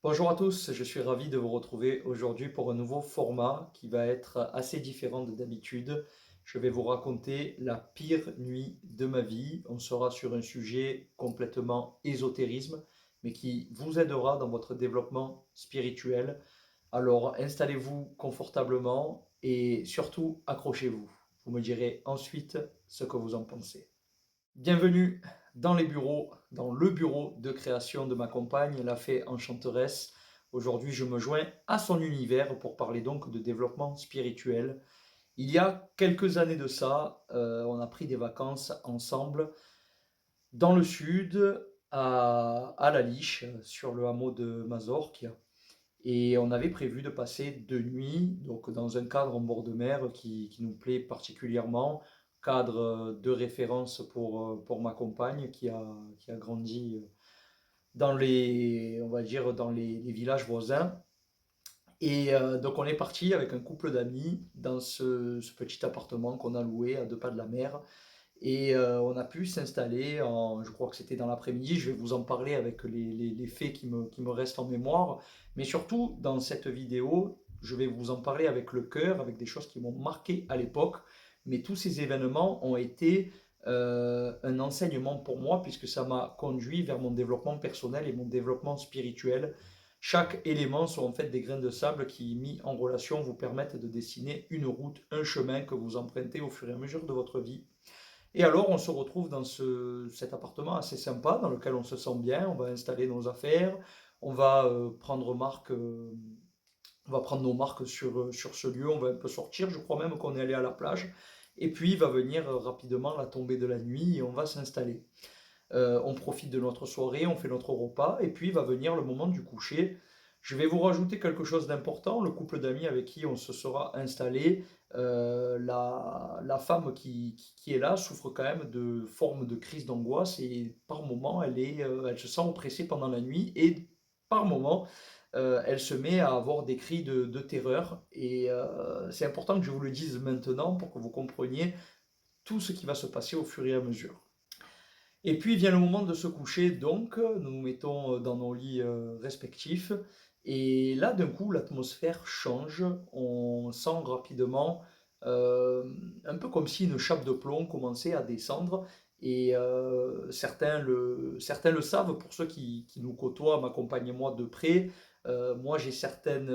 Bonjour à tous, je suis ravi de vous retrouver aujourd'hui pour un nouveau format qui va être assez différent de d'habitude. Je vais vous raconter la pire nuit de ma vie. On sera sur un sujet complètement ésotérisme, mais qui vous aidera dans votre développement spirituel. Alors installez-vous confortablement et surtout accrochez-vous. Vous me direz ensuite ce que vous en pensez. Bienvenue dans les bureaux, dans le bureau de création de ma compagne, la fée enchanteresse. Aujourd'hui, je me joins à son univers pour parler donc de développement spirituel. Il y a quelques années de ça, on a pris des vacances ensemble dans le sud, à La Liche, sur le hameau de Mazorque. Et on avait prévu de passer 2 nuits, donc dans un cadre en bord de mer qui nous plaît particulièrement, cadre de référence pour ma compagne qui a grandi dans les, on va dire, dans les villages voisins. Et donc on est parti avec un couple d'amis dans ce petit appartement qu'on a loué à 2 pas de la mer. Et on a pu s'installer, je crois que c'était dans l'après-midi, je vais vous en parler avec les faits qui me restent en mémoire. Mais surtout, dans cette vidéo, je vais vous en parler avec le cœur, avec des choses qui m'ont marqué à l'époque. Mais tous ces événements ont été un enseignement pour moi, puisque ça m'a conduit vers mon développement personnel et mon développement spirituel. Chaque élément sont en fait des grains de sable qui, mis en relation, vous permettent de dessiner une route, un chemin que vous empruntez au fur et à mesure de votre vie. Et alors, on se retrouve dans cet appartement assez sympa, dans lequel on se sent bien, on va installer nos affaires, on va on va prendre nos marques sur ce lieu, on va un peu sortir, je crois même qu'on est allé à la plage, et puis va venir rapidement la tombée de la nuit et on va s'installer. On profite de notre soirée, on fait notre repas, et puis va venir le moment du coucher. Je vais vous rajouter quelque chose d'important. Le couple d'amis avec qui on se sera installé, la femme qui est là souffre quand même de formes de crise d'angoisse et par moments elle se sent oppressée pendant la nuit et par moments elle se met à avoir des cris de terreur. Et c'est important que je vous le dise maintenant pour que vous compreniez tout ce qui va se passer au fur et à mesure. Et puis vient le moment de se coucher, donc nous nous mettons dans nos lits respectifs. Et là, d'un coup, l'atmosphère change. On sent rapidement, euh, un peu comme si une chape de plomb commençait à descendre. Et certains le savent, pour ceux qui nous côtoient, m'accompagnent moi de près. Moi, j'ai certaines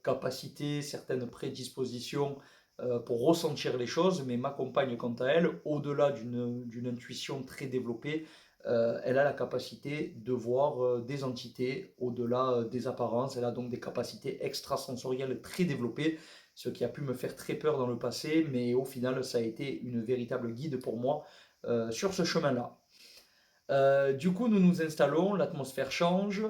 capacités, certaines prédispositions pour ressentir les choses, mais ma compagne, quant à elle, au-delà d'une intuition très développée, elle a la capacité de voir des entités au-delà des apparences. Elle a donc des capacités extrasensorielles très développées, ce qui a pu me faire très peur dans le passé, mais au final, ça a été une véritable guide pour moi sur ce chemin-là. Du coup, nous nous installons, l'atmosphère change.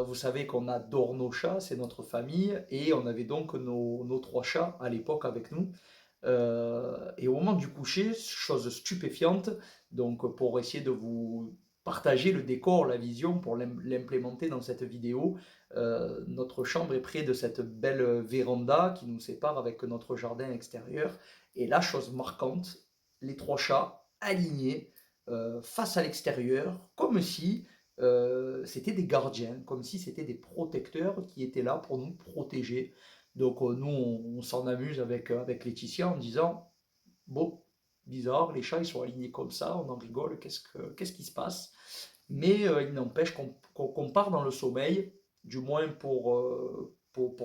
Vous savez qu'on adore nos chats, c'est notre famille, et on avait donc nos 3 chats à l'époque avec nous. Et au moment du coucher, chose stupéfiante, donc pour essayer de vous partager le décor, la vision, pour l'implémenter dans cette vidéo, notre chambre est près de cette belle véranda qui nous sépare avec notre jardin extérieur. Et la chose marquante, les 3 chats alignés face à l'extérieur, comme si c'était des gardiens, comme si c'était des protecteurs qui étaient là pour nous protéger. Donc nous, on s'en amuse avec Laetitia en disant, bon, bizarre, les chats, ils sont alignés comme ça, on en rigole, qu'est-ce qui se passe? Mais il n'empêche qu'on part dans le sommeil, du moins pour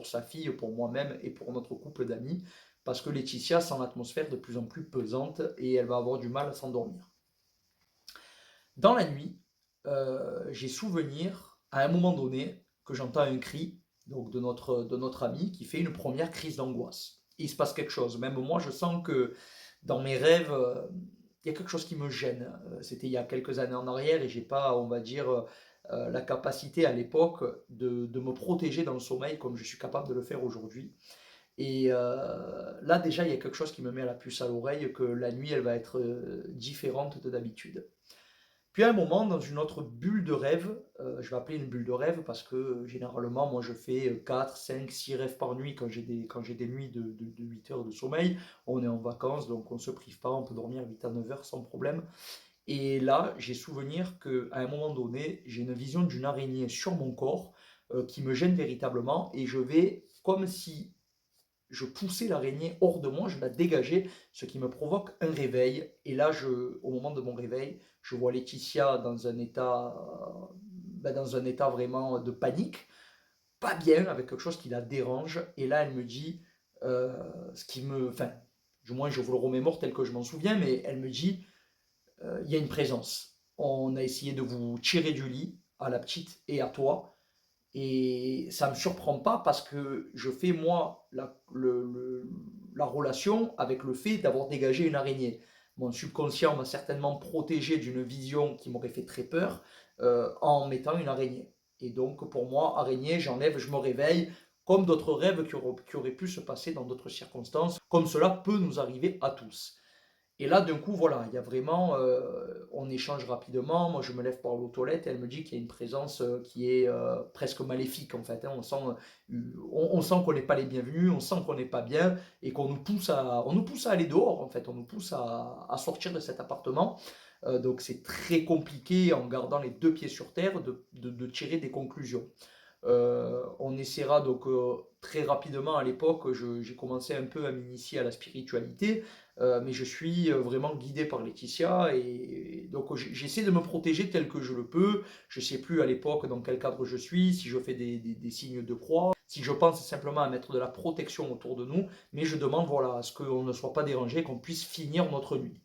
sa fille, pour moi-même et pour notre couple d'amis, parce que Laetitia sent l'atmosphère de plus en plus pesante et elle va avoir du mal à s'endormir. Dans la nuit, j'ai souvenir, à un moment donné, que j'entends un cri donc de notre ami qui fait une première crise d'angoisse. Il se passe quelque chose. Même moi, je sens que dans mes rêves, il y a quelque chose qui me gêne. C'était il y a quelques années en arrière et j'ai pas, on va dire, la capacité à l'époque de me protéger dans le sommeil comme je suis capable de le faire aujourd'hui. Et là, déjà, il y a quelque chose qui me met à la puce à l'oreille que la nuit, elle va être différente de d'habitude. Puis à un moment, dans une autre bulle de rêve, je vais appeler une bulle de rêve parce que généralement, moi je fais 4, 5, 6 rêves par nuit quand j'ai des nuits de 8 heures de sommeil. On est en vacances, donc on ne se prive pas, on peut dormir 8 à 9 heures sans problème. Et là, j'ai souvenir qu'à un moment donné, j'ai une vision d'une araignée sur mon corps. qui me gêne véritablement, et je vais, comme si je poussais l'araignée hors de moi, je la dégageais, ce qui me provoque un réveil. Et là, au moment de mon réveil, je vois Laetitia dans un état vraiment de panique, pas bien, avec quelque chose qui la dérange. Et là, elle me dit, ce qui me, enfin, du moins je vous le remémore tel que je m'en souviens, mais elle me dit, il y a une présence. On a essayé de vous tirer du lit, à la petite et à toi, et ça ne me surprend pas parce que je fais moi la relation avec le fait d'avoir dégagé une araignée. Mon subconscient m'a certainement protégé d'une vision qui m'aurait fait très peur en mettant une araignée. Et donc pour moi, araignée, j'enlève, je me réveille, comme d'autres rêves qui auraient pu se passer dans d'autres circonstances, comme cela peut nous arriver à tous. Et là, d'un coup, voilà, il y a vraiment, on échange rapidement. Moi, je me lève pour aller aux toilettes et elle me dit qu'il y a une présence qui est presque maléfique, en fait, hein. On sent qu'on n'est pas les bienvenus, on sent qu'on n'est pas bien et on nous pousse à aller dehors, en fait. On nous pousse à sortir de cet appartement. Donc, c'est très compliqué en gardant les deux pieds sur terre de tirer des conclusions. On essaiera donc très rapidement à l'époque, j'ai commencé un peu à m'initier à la spiritualité, mais je suis vraiment guidé par Laetitia et donc j'essaie de me protéger tel que je le peux. Je ne sais plus à l'époque dans quel cadre je suis, si je fais des signes de croix, si je pense simplement à mettre de la protection autour de nous, mais je demande voilà, à ce qu'on ne soit pas dérangé, qu'on puisse finir notre nuit.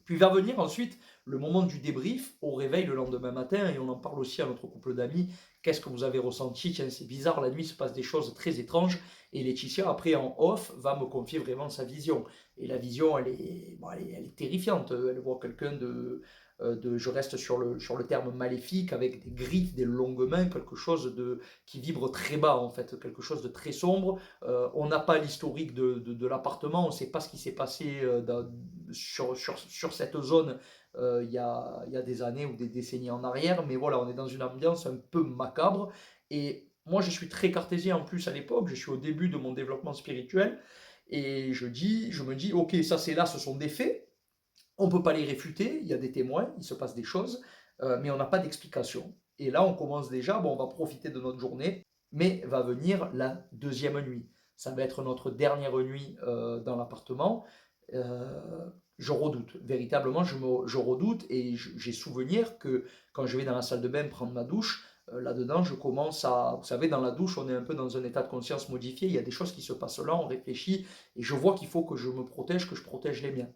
Puis va venir ensuite le moment du débrief au réveil le lendemain matin, et on en parle aussi à notre couple d'amis. Qu'est-ce que vous avez ressenti? Tiens, c'est bizarre, la nuit se passe des choses très étranges. Et Laetitia, après en off, va me confier vraiment sa vision. Et la vision, elle est terrifiante. Elle voit quelqu'un je reste sur le terme maléfique, avec des griffes, des longues mains, quelque chose qui vibre très bas en fait, quelque chose de très sombre. On n'a pas l'historique de l'appartement, on ne sait pas ce qui s'est passé sur cette zone il y a des années ou des décennies en arrière, mais voilà, on est dans une ambiance un peu macabre. Et moi, je suis très cartésien en plus à l'époque, je suis au début de mon développement spirituel, et je me dis, ok, ça c'est là, ce sont des faits, on ne peut pas les réfuter, il y a des témoins, il se passe des choses, mais on n'a pas d'explication. Et là, on commence déjà, bon, on va profiter de notre journée, mais va venir la deuxième nuit. Ça va être notre dernière nuit dans l'appartement. Euh, je redoute, véritablement, je redoute, et j'ai souvenir que quand je vais dans la salle de bain prendre ma douche, là-dedans, je commence à... Vous savez, dans la douche, on est un peu dans un état de conscience modifié, il y a des choses qui se passent là, on réfléchit, et je vois qu'il faut que je me protège, que je protège les miens.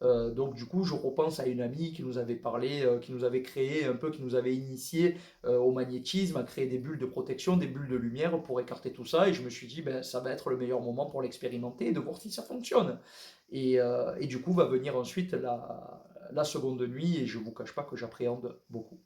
Donc du coup, je repense à une amie qui nous avait parlé, qui nous avait créé un peu, qui nous avait initié au magnétisme, à créer des bulles de protection, des bulles de lumière pour écarter tout ça. Et je me suis dit, ben, ça va être le meilleur moment pour l'expérimenter et de voir si ça fonctionne. Et du coup, va venir ensuite la seconde nuit, et je ne vous cache pas que j'appréhende beaucoup.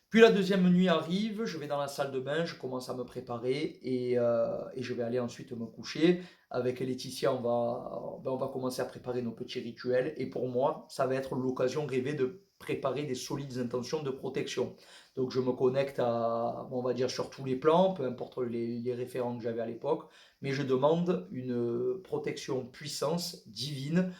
Puis la deuxième nuit arrive, je vais dans la salle de bain, je commence à me préparer, et je vais aller ensuite me coucher. Avec Laetitia, on va commencer à préparer nos petits rituels. Et pour moi, ça va être l'occasion rêvée de préparer des solides intentions de protection. Donc je me connecte on va dire, sur tous les plans, peu importe les référents que j'avais à l'époque, mais je demande une protection puissance divine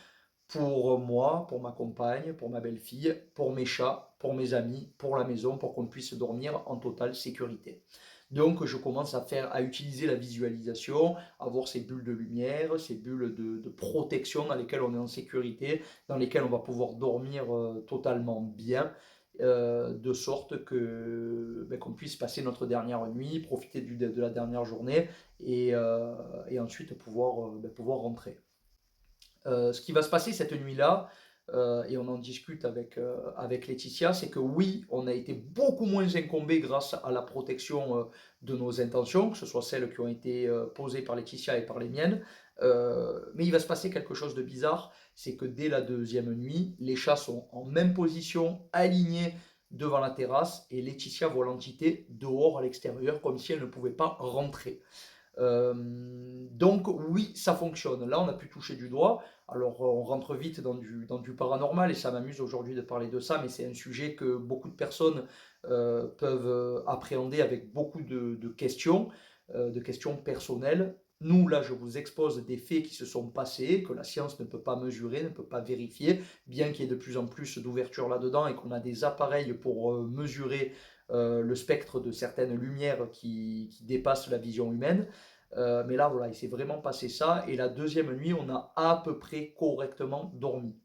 pour moi, pour ma compagne, pour ma belle-fille, pour mes chats, pour mes amis, pour la maison, pour qu'on puisse dormir en totale sécurité. Donc je commence à utiliser la visualisation, à voir ces bulles de lumière, ces bulles de protection dans lesquelles on est en sécurité, dans lesquelles on va pouvoir dormir totalement bien, de sorte qu'on puisse passer notre dernière nuit, profiter de la dernière journée, et ensuite pouvoir rentrer. Ce qui va se passer cette nuit-là, et on en discute avec Laetitia, c'est que oui, on a été beaucoup moins incombé grâce à la protection de nos intentions, que ce soit celles qui ont été posées par Laetitia et par les miennes. Mais il va se passer quelque chose de bizarre, c'est que dès la deuxième nuit, les chats sont en même position, alignés devant la terrasse, et Laetitia voit l'entité dehors à l'extérieur, comme si elle ne pouvait pas rentrer. Donc oui, ça fonctionne. Là, on a pu toucher du doigt. Alors, on rentre vite dans du paranormal, et ça m'amuse aujourd'hui de parler de ça, mais c'est un sujet que beaucoup de personnes peuvent appréhender avec beaucoup de questions personnelles. Nous, là, je vous expose des faits qui se sont passés, que la science ne peut pas mesurer, ne peut pas vérifier, bien qu'il y ait de plus en plus d'ouverture là-dedans et qu'on a des appareils pour mesurer le spectre de certaines lumières qui dépassent la vision humaine. Mais là, voilà, il s'est vraiment passé ça. Et la deuxième nuit, on a à peu près correctement dormi.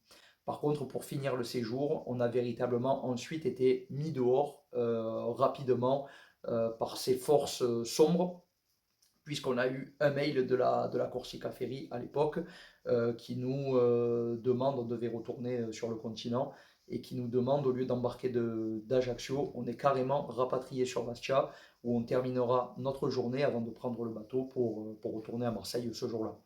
Par contre, pour finir le séjour, on a véritablement ensuite été mis dehors rapidement par ces forces sombres, puisqu'on a eu un mail de la Corsica Ferry à l'époque qui nous demande, on devait retourner sur le continent, et qui nous demande, au lieu d'embarquer d'Ajaccio, on est carrément rapatrié sur Bastia, où on terminera notre journée avant de prendre le bateau pour retourner à Marseille ce jour-là.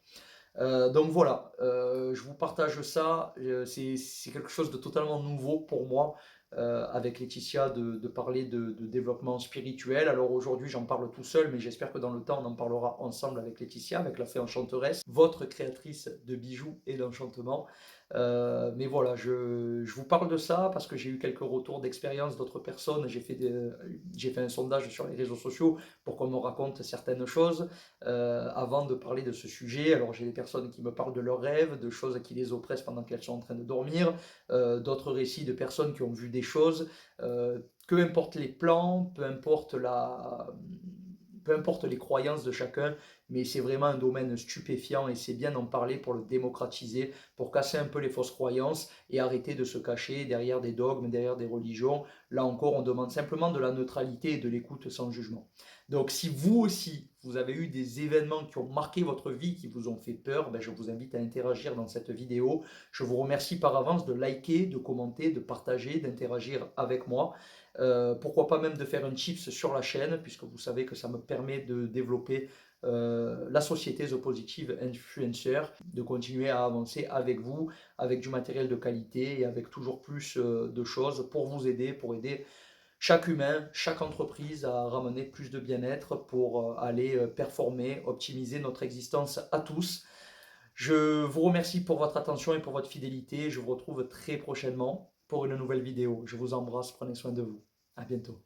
Donc voilà, je vous partage ça. C'est quelque chose de totalement nouveau pour moi, avec Laetitia, de parler de développement spirituel. Alors aujourd'hui, j'en parle tout seul, mais j'espère que dans le temps, on en parlera ensemble avec Laetitia, avec la Fée Enchanteresse, votre créatrice de bijoux et d'enchantement. Mais voilà, je vous parle de ça parce que j'ai eu quelques retours d'expérience d'autres personnes. J'ai fait un sondage sur les réseaux sociaux pour qu'on me raconte certaines choses avant de parler de ce sujet. Alors j'ai des personnes qui me parlent de leurs rêves, de choses qui les oppressent pendant qu'elles sont en train de dormir, d'autres récits de personnes qui ont vu des choses. Peu importe les plans, peu importe les croyances de chacun, mais c'est vraiment un domaine stupéfiant et c'est bien d'en parler pour le démocratiser, pour casser un peu les fausses croyances et arrêter de se cacher derrière des dogmes, derrière des religions. Là encore, on demande simplement de la neutralité et de l'écoute sans jugement. Donc si vous aussi, vous avez eu des événements qui ont marqué votre vie, qui vous ont fait peur, ben, je vous invite à interagir dans cette vidéo. Je vous remercie par avance de liker, de commenter, de partager, d'interagir avec moi. Pourquoi pas même de faire un chips sur la chaîne, puisque vous savez que ça me permet de développer la société The Positive Influencer, de continuer à avancer avec vous, avec du matériel de qualité et avec toujours plus de choses pour vous aider, pour aider chaque humain, chaque entreprise à ramener plus de bien-être pour aller performer, optimiser notre existence à tous. Je vous remercie pour votre attention et pour votre fidélité. Je vous retrouve très prochainement pour une nouvelle vidéo. Je vous embrasse, prenez soin de vous. À bientôt.